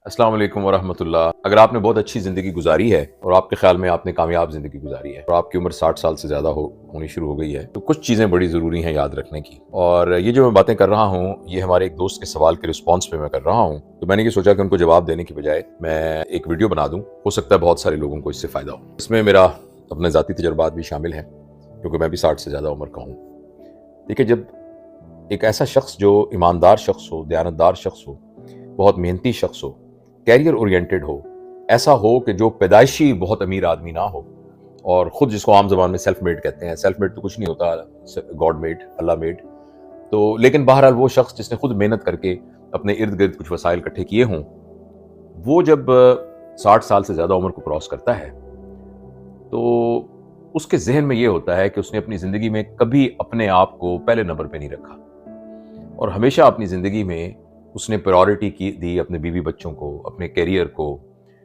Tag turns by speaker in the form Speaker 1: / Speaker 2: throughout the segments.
Speaker 1: अस्सलाम वालेकुम वरहमतुल्लाह। अगर आपने बहुत अच्छी ज़िंदगी गुजारी है और आपके ख्याल में आपने कामयाब ज़िंदगी गुजारी है और आपकी उम्र 60 साल से ज़्यादा होनी शुरू हो गई है, तो कुछ चीज़ें बड़ी ज़रूरी हैं याद रखने की। और ये जो मैं बातें कर रहा हूँ, ये हमारे एक दोस्त के सवाल के रिस्पॉन्स पे मैं कर रहा हूँ। तो मैंने ये सोचा कि उनको जवाब देने की बजाय मैं एक वीडियो बना दूँ। हो सकता है बहुत सारे लोगों को इससे फ़ायदा हो। इसमें मेरा अपने ज़ाती तजुर्बात भी शामिल हैं, क्योंकि मैं भी 60 से ज़्यादा उम्र का हूँ। देखिए, जब एक ऐसा शख्स जो ईमानदार शख्स हो, दयानतदार शख्स हो, बहुत मेहनती शख्स हो, कैरियर ओरिएंटेड हो, ऐसा हो कि जो पैदाइशी बहुत अमीर आदमी ना हो और ख़ुद जिसको आम ज़बान में सेल्फ मेड कहते हैं। सेल्फ मेड तो कुछ नहीं होता, गॉड मेड, अल्लाह मेड। तो लेकिन बहरहाल वो शख्स जिसने खुद मेहनत करके अपने इर्द गिर्द कुछ वसाइल इकट्ठे किए हों, वो जब 60 साल से ज़्यादा उम्र को क्रॉस करता है तो उसके जहन में ये होता है कि उसने अपनी ज़िंदगी में कभी अपने आप को पहले नंबर पे नहीं रखा और हमेशा अपनी ज़िंदगी में उसने प्रायोरिटी दी अपने बीवी बच्चों को, अपने कैरियर को,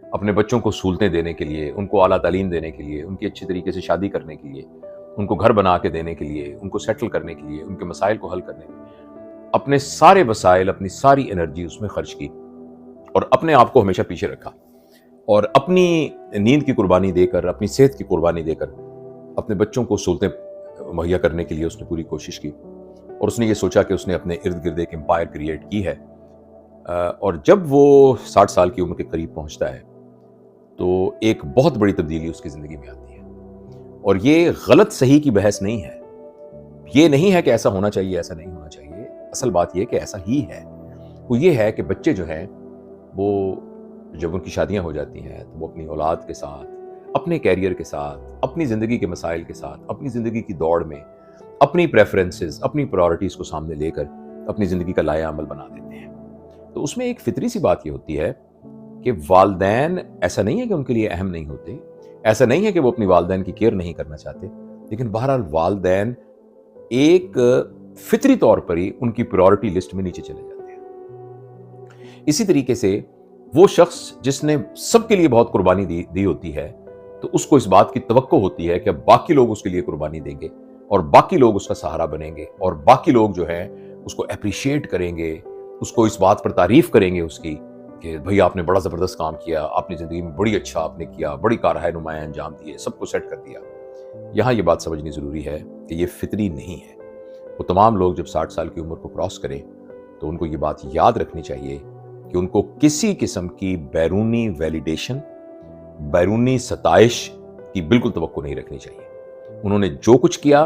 Speaker 1: अपने बच्चों को सहूलतें देने के लिए, उनको आला तालीम देने के लिए, उनकी अच्छी तरीके से शादी करने के लिए, उनको घर बना के देने के लिए, उनको सेटल करने के लिए, उनके मसाइल को हल करने के लिए अपने सारे वसाइल, अपनी सारी एनर्जी उसमें खर्च की और अपने आप को हमेशा पीछे रखा और अपनी नींद की कुर्बानी देकर, अपनी सेहत की कुर्बानी देकर अपने बच्चों को सहूलतें मुहैया करने के लिए उसने पूरी कोशिश की और उसने ये सोचा कि उसने अपने इर्द गिर्द एक एम्पायर क्रिएट की है। और जब वो 60 साल की उम्र के करीब पहुंचता है तो एक बहुत बड़ी तब्दीली उसकी ज़िंदगी में आती है। और ये गलत सही की बहस नहीं है, ये नहीं है कि ऐसा होना चाहिए, ऐसा नहीं होना चाहिए। असल बात ये कि ऐसा ही है। वो ये है कि बच्चे जो हैं वो जब उनकी शादियां हो जाती हैं तो वो अपनी औलाद के साथ, अपने कैरियर के साथ, अपनी ज़िंदगी के मसाइल के साथ, अपनी ज़िंदगी की दौड़ में अपनी प्रेफरेंसेस, अपनी प्रायोरिटीज़ को सामने लेकर अपनी ज़िंदगी का लाया अमल बना देते हैं। तो उसमें एक फितरी सी बात ये होती है कि वालदैन, ऐसा नहीं है कि उनके लिए अहम नहीं होते, ऐसा नहीं है कि वो अपनी वालदैन की केयर नहीं करना चाहते, लेकिन बहरहाल वालदैन एक फितरी तौर पर ही उनकी प्रायोरिटी लिस्ट में नीचे चले जाते हैं। इसी तरीके से वो शख्स जिसने सबके लिए बहुत कुर्बानी दी होती है, तो उसको इस बात की तवक्को होती है कि अब बाकी लोग उसके लिए कुर्बानी देंगे और बाकी लोग उसका सहारा बनेंगे और बाकी लोग जो है उसको अप्रिशिएट करेंगे, उसको इस बात पर तारीफ करेंगे उसकी कि भाई आपने बड़ा ज़बरदस्त काम किया, आपने ज़िंदगी में बड़ी अच्छा आपने किया, बड़ी कारहाय नुमाया अंजाम दिए, सबको सेट कर दिया। यहाँ ये बात समझनी ज़रूरी है कि ये फितरी नहीं है। वो तमाम लोग जब 60 साल की उम्र को क्रॉस करें तो उनको ये बात याद रखनी चाहिए कि उनको किसी किस्म की बैरूनी वैलिडेशन, बैरूनी सताइश की बिल्कुल तवक्को नहीं रखनी चाहिए। उन्होंने जो कुछ किया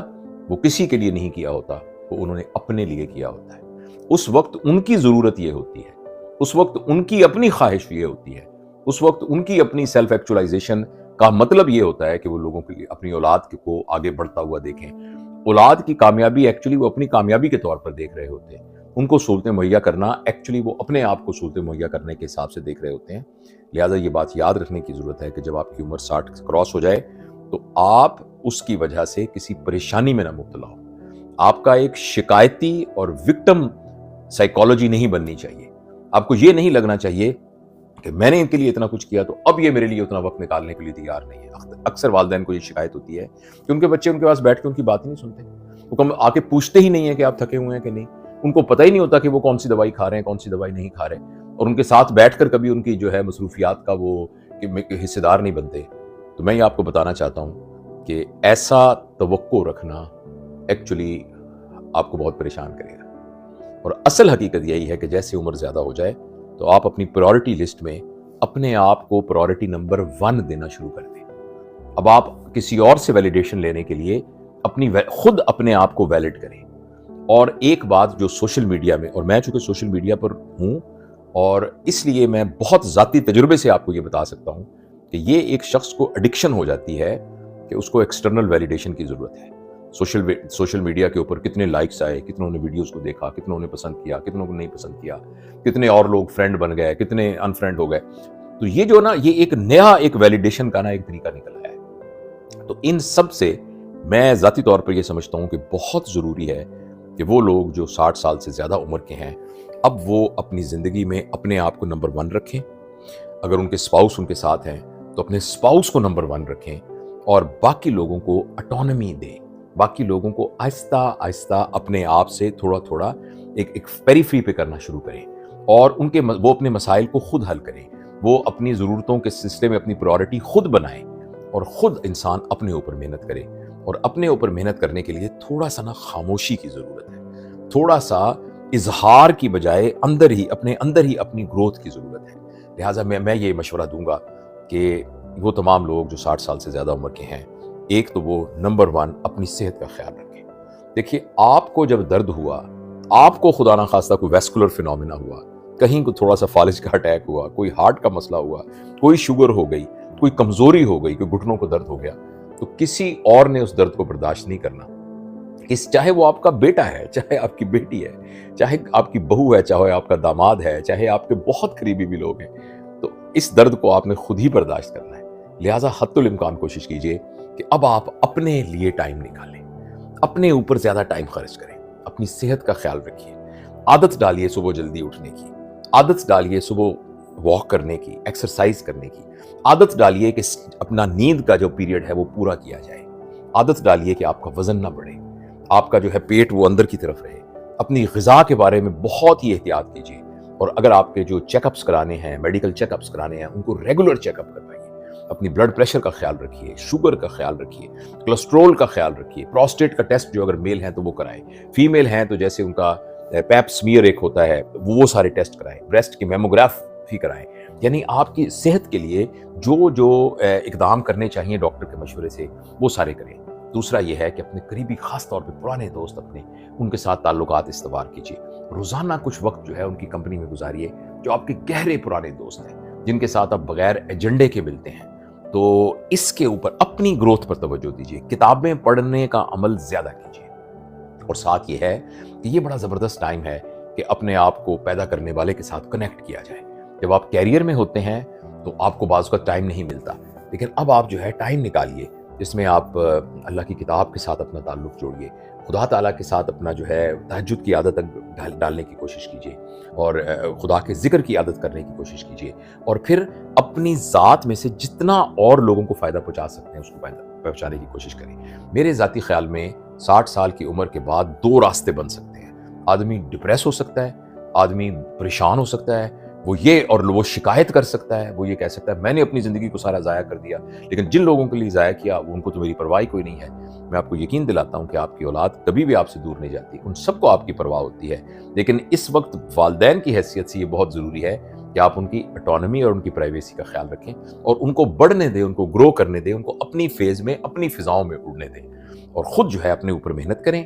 Speaker 1: वो किसी के लिए नहीं किया होता, वो उन्होंने अपने लिए किया होता है। उस वक्त उनकी ज़रूरत ये होती है, उस वक्त उनकी अपनी ख्वाहिश ये होती है, उस वक्त उनकी अपनी सेल्फ एक्चुअलाइजेशन का मतलब ये होता है कि वो लोगों के लिए अपनी औलाद को आगे बढ़ता हुआ देखें। औलाद की कामयाबी एक्चुअली वो अपनी कामयाबी के तौर पर देख रहे होते हैं। उनको सहूलतें मुहैया करना एक्चुअली वो अपने आप को सहूलतें मुहैया करने के हिसाब से देख रहे होते हैं। लिहाजा ये बात याद रखने की ज़रूरत है कि जब आपकी उम्र 60 क्रॉस हो जाए तो आप उसकी वजह से किसी परेशानी में ना मुब्तला हो। आपका एक शिकायती और विक्टिम साइकोलॉजी नहीं बननी चाहिए। आपको ये नहीं लगना चाहिए कि मैंने इनके लिए इतना कुछ किया तो अब ये मेरे लिए उतना वक्त निकालने के लिए तैयार नहीं है। अक्सर वालिदैन को ये शिकायत होती है कि उनके बच्चे उनके पास बैठ के उनकी बात ही नहीं सुनते। वो कम आके पूछते ही नहीं है कि आप थके हुए हैं कि नहीं। उनको पता ही नहीं होता कि वो कौन सी दवाई खा रहे हैं, कौन सी दवाई नहीं खा रहे, और उनके साथ बैठकर कभी उनकी जो है मसरूफियात का वो हिस्सेदार नहीं बनते। तो मैं ये आपको बताना चाहता हूँ कि ऐसा तवक्को रखना एक्चुअली आपको बहुत परेशान करेगा। और असल हकीकत यही है कि जैसे उम्र ज़्यादा हो जाए तो आप अपनी प्रायोरिटी लिस्ट में अपने आप को प्रायोरिटी नंबर 1 देना शुरू कर दें। अब आप किसी और से वैलिडेशन लेने के लिए खुद अपने आप को वैलिड करें। और एक बात जो सोशल मीडिया में, और मैं चूंकि सोशल मीडिया पर हूँ और इसलिए मैं बहुत ज़ाती तजुर्बे से आपको ये बता सकता हूँ कि ये एक शख्स को एडिक्शन हो जाती है कि उसको एक्सटर्नल वैलिडेशन की ज़रूरत है। सोशल मीडिया के ऊपर कितने लाइक्स आए, कितनों ने वीडियोस को देखा, कितनों ने पसंद किया, कितनों को नहीं पसंद किया, कितने और लोग फ्रेंड बन गए, कितने अनफ्रेंड हो गए। तो ये जो ना, ये एक नया एक वैलिडेशन का ना एक तरीका निकल आया है। तो इन सब से मैं ज़ाती तौर पर यह समझता हूँ कि बहुत ज़रूरी है कि वो लोग जो 60 साल से ज़्यादा उम्र के हैं, अब वो अपनी ज़िंदगी में अपने आप को नंबर 1 रखें। अगर उनके स्पाउस उनके साथ हैं तो अपने स्पाउस को नंबर 1 रखें और बाकी लोगों को ऑटोनॉमी दें। बाकी लोगों को आहिस्ता आहिस्ता अपने आप से थोड़ा थोड़ा एक पेरीफ्री पे करना शुरू करें اور وہ اپنے مسائل کو خود حل کریں، وہ اپنی ضرورتوں کے سلسلے میں اپنی پرائورٹی خود بنائیں، اور خود انسان اپنے اوپر محنت کرے۔ اور اپنے اوپر محنت کرنے کے لیے تھوڑا سا نا خاموشی کی ضرورت ہے، تھوڑا سا اظہار کی بجائے اپنے اندر ہی اپنی گروتھ کی ضرورت ہے۔ لہٰذا میں یہ مشورہ دوں گا کہ وہ تمام لوگ جو 60 سال سے زیادہ عمر کے ہیں، ایک تو وہ نمبر 1 اپنی صحت کا خیال رکھیں۔ دیکھیے، آپ کو جب درد ہوا، آپ کو خدا نخواستہ کوئی ویسکولر فینومینا ہوا، کہیں کو تھوڑا سا فالج کا اٹیک ہوا، کوئی ہارٹ کا مسئلہ ہوا، کوئی شوگر ہو گئی، کوئی کمزوری ہو گئی، کوئی گھٹنوں کو درد ہو گیا، تو کسی اور نے اس درد کو برداشت نہیں کرنا۔ چاہے وہ آپ کا بیٹا ہے، چاہے آپ کی بیٹی ہے، چاہے آپ کی بہو ہے، چاہے آپ کا داماد ہے، چاہے آپ کے بہت قریبی بھی لوگ ہیں، تو اس درد کو آپ نے خود ہی برداشت کرنا ہے۔ لہٰذا حتی الامکان کوشش کیجئے کہ اب آپ اپنے لیے ٹائم نکالیں، اپنے اوپر زیادہ ٹائم خرچ کریں، اپنی صحت کا خیال رکھیے، عادت ڈالیے صبح جلدی اٹھنے کی، عادت ڈالیے صبح واک کرنے کی، ایکسرسائز کرنے کی، عادت ڈالیے کہ اپنا نیند کا جو پیریڈ ہے وہ پورا کیا جائے، عادت ڈالیے کہ آپ کا وزن نہ بڑھے، آپ کا جو ہے پیٹ وہ اندر کی طرف رہے، اپنی غذا کے بارے میں بہت ہی احتیاط کیجیے، اور اگر آپ کے جو چیک اپس کرانے ہیں، میڈیکل چیک اپس کرانے ہیں، ان کو ریگولر چیک اپ کروائیے، اپنی بلڈ پریشر کا خیال رکھیے، شوگر کا خیال رکھیے، کولیسٹرول کا خیال رکھیے، پروسٹیٹ کا ٹیسٹ جو اگر میل ہیں تو وہ کرائیں، فیمیل ہیں تو جیسے ان کا پیپ سمیئر ایک ہوتا ہے وہ سارے ٹیسٹ کرائیں، بریسٹ کی میموگراف کرائیں۔ یعنی آپ کی صحت کے لیے جو اقدام کرنے چاہیے ڈاکٹر کے مشورے سے وہ سارے کریں۔ دوسرا یہ ہے کہ اپنے قریبی، خاص طور پہ پرانے دوست ان کے ساتھ تعلقات استوار کیجیے، روزانہ کچھ وقت جو ہے ان کی کمپنی میں گزاریے، جو آپ کے گہرے پرانے دوست ہیں، جن کے ساتھ آپ بغیر ایجنڈے کے ملتے ہیں۔ تو اس کے اوپر اپنی گروتھ پر توجہ دیجیے، کتابیں پڑھنے کا عمل زیادہ کیجیے، اور ساتھ یہ ہے کہ یہ بڑا زبردست ٹائم ہے کہ اپنے آپ کو پیدا کرنے والے کے ساتھ کنیکٹ کیا جائے۔ جب آپ کیریئر میں ہوتے ہیں تو آپ کو بعض کا ٹائم نہیں ملتا، لیکن اب آپ جو ہے ٹائم نکالیے جس میں آپ اللہ کی کتاب کے ساتھ اپنا تعلق جوڑیے، خدا تعالیٰ کے ساتھ اپنا جو ہے تہجد کی عادت ڈالنے کی کوشش کیجیے، اور خدا کے ذکر کی عادت کرنے کی کوشش کیجیے، اور پھر اپنی ذات میں سے جتنا اور لوگوں کو فائدہ پہنچا سکتے ہیں اس کو پہنچانے کی کوشش کریں۔ میرے ذاتی خیال میں 60 سال کی عمر کے بعد 2 راستے بن سکتے ہیں۔ آدمی ڈپریس ہو سکتا ہے، آدمی پریشان ہو سکتا ہے، وہ شکایت کر سکتا ہے، وہ یہ کہہ سکتا ہے میں نے اپنی زندگی کو سارا ضائع کر دیا، لیکن جن لوگوں کے لیے ضائع کیا ان کو تو میری پرواہ کوئی نہیں ہے۔ میں آپ کو یقین دلاتا ہوں کہ آپ کی اولاد کبھی بھی آپ سے دور نہیں جاتی، ان سب کو آپ کی پرواہ ہوتی ہے، لیکن اس وقت والدین کی حیثیت سے یہ بہت ضروری ہے کہ آپ ان کی اٹانومی اور ان کی پرائیویسی کا خیال رکھیں، اور ان کو بڑھنے دیں، ان کو گرو کرنے دیں، ان کو اپنی فیز میں، اپنی فضاؤں میں اڑنے دیں، اور خود جو ہے اپنے اوپر محنت کریں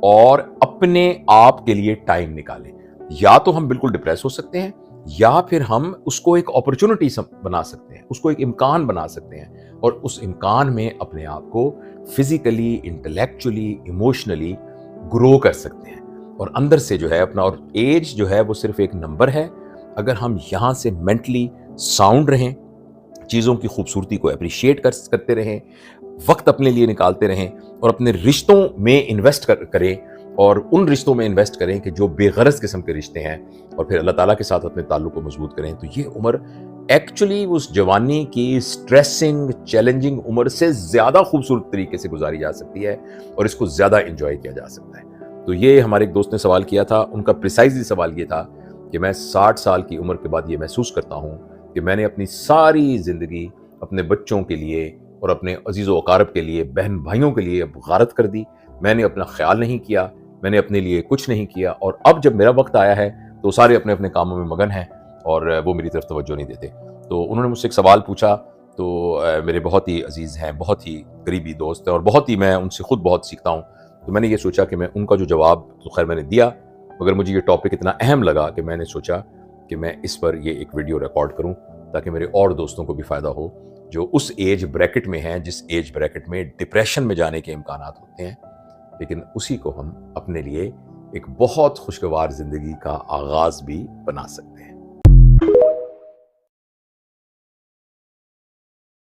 Speaker 1: اور اپنے آپ کے لیے ٹائم نکالیں۔ یا تو ہم بالکل ڈپریس ہو سکتے ہیں، یا پھر ہم اس کو ایک اپرچونٹی بنا سکتے ہیں، اس کو ایک امکان بنا سکتے ہیں، اور اس امکان میں اپنے آپ کو فزیکلی، انٹلیکچولی، ایموشنلی گرو کر سکتے ہیں، اور اندر سے جو ہے اپنا، اور ایج جو ہے وہ صرف ایک نمبر ہے۔ اگر ہم یہاں سے مینٹلی ساؤنڈ رہیں، چیزوں کی خوبصورتی کو اپریشیٹ کرتے رہیں، وقت اپنے لیے نکالتے رہیں، اور اپنے رشتوں میں انویسٹ کریں، اور ان رشتوں میں انویسٹ کریں کہ جو بے غرض قسم کے رشتے ہیں، اور پھر اللہ تعالیٰ کے ساتھ اپنے تعلق کو مضبوط کریں، تو یہ عمر ایکچولی اس جوانی کی سٹریسنگ، چیلنجنگ عمر سے زیادہ خوبصورت طریقے سے گزاری جا سکتی ہے، اور اس کو زیادہ انجوائے کیا جا سکتا ہے۔ تو یہ ہمارے ایک دوست نے سوال کیا تھا، ان کا پریسائزلی سوال یہ تھا کہ میں 60 سال کی عمر کے بعد یہ محسوس کرتا ہوں کہ میں نے اپنی ساری زندگی اپنے بچوں کے لیے اور اپنے عزیز و اقارب کے لیے، بہن بھائیوں کے لیے اب غارت کر دی، میں نے اپنا خیال نہیں کیا، میں نے اپنے لیے کچھ نہیں کیا، اور اب جب میرا وقت آیا ہے تو سارے اپنے اپنے کاموں میں مگن ہیں اور وہ میری طرف توجہ نہیں دیتے۔ تو انہوں نے مجھ سے ایک سوال پوچھا، تو میرے بہت ہی عزیز ہیں، بہت ہی قریبی دوست ہیں، اور بہت ہی میں ان سے خود بہت سیکھتا ہوں، تو میں نے یہ سوچا کہ میں ان کا جو جواب تو خیر میں نے دیا، مگر مجھے یہ ٹاپک اتنا اہم لگا کہ میں نے سوچا کہ میں اس پر یہ ایک ویڈیو ریکارڈ کروں تاکہ میرے اور دوستوں کو بھی فائدہ ہو جو اس ایج بریکٹ میں ہیں جس ایج بریکٹ میں ڈپریشن میں جانے کے امکانات ہوتے ہیں، لیکن اسی کو ہم اپنے لیے ایک بہت خوشگوار زندگی کا آغاز بھی بنا سکتے ہیں۔